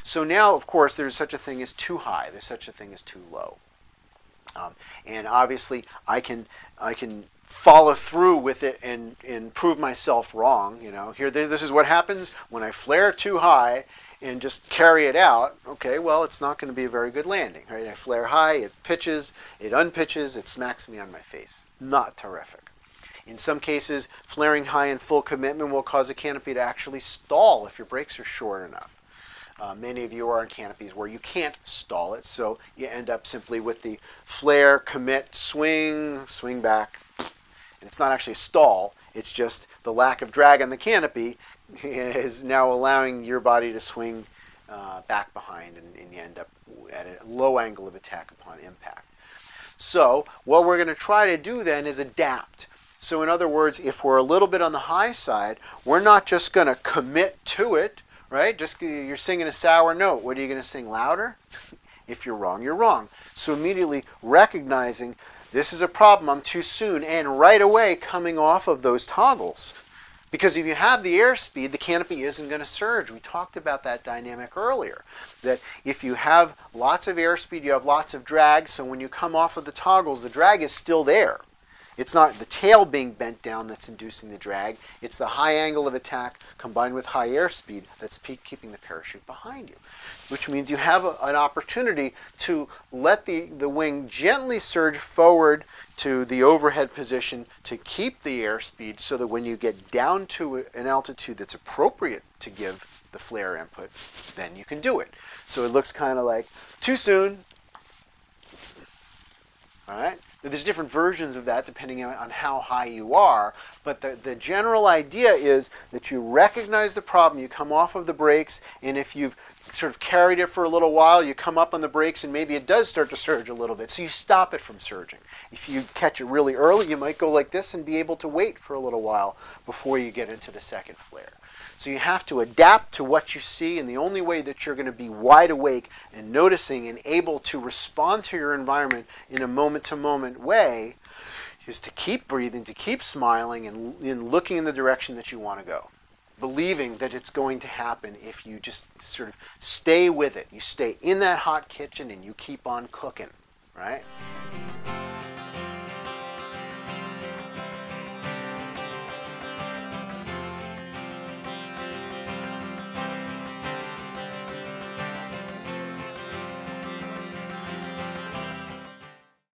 So now, of course, there's such a thing as too high. There's such a thing as too low. And obviously, I can follow through with it and prove myself wrong. Here, this is what happens when I flare too high and just carry it out. Okay, well, it's not going to be a very good landing, right? I flare high, it pitches, it unpitches, it smacks me on my face. Not terrific. In some cases, flaring high in full commitment will cause a canopy to actually stall if your brakes are short enough. Many of you are on canopies where you can't stall it, so you end up simply with the flare, commit, swing, swing back. And it's not actually a stall, it's just the lack of drag on the canopy is now allowing your body to swing back behind, and you end up at a low angle of attack upon impact. So what we're going to try to do then is adapt. So in other words, if we're a little bit on the high side, we're not just going to commit to it, right? Just you're singing a sour note. What are you going to sing louder? If you're wrong, you're wrong. So immediately recognizing this is a problem, I'm too soon, and right away coming off of those toggles. Because if you have the airspeed, the canopy isn't going to surge. We talked about that dynamic earlier. That if you have lots of airspeed, you have lots of drag, so when you come off of the toggles, the drag is still there. It's not the tail being bent down that's inducing the drag. It's the high angle of attack combined with high airspeed that's keeping the parachute behind you. Which means you have an opportunity to let the wing gently surge forward to the overhead position to keep the airspeed so that when you get down to an altitude that's appropriate to give the flare input, then you can do it. So it looks kind of like too soon. All right? There's different versions of that depending on how high you are, but the general idea is that you recognize the problem, you come off of the brakes, and if you've sort of carried it for a little while, you come up on the brakes and maybe it does start to surge a little bit, so you stop it from surging. If you catch it really early, you might go like this and be able to wait for a little while before you get into the second flare. So you have to adapt to what you see, and the only way that you're going to be wide awake and noticing and able to respond to your environment in a moment-to-moment way is to keep breathing, to keep smiling, and looking in the direction that you want to go. Believing that it's going to happen if you just sort of stay with it. You stay in that hot kitchen and you keep on cooking, right?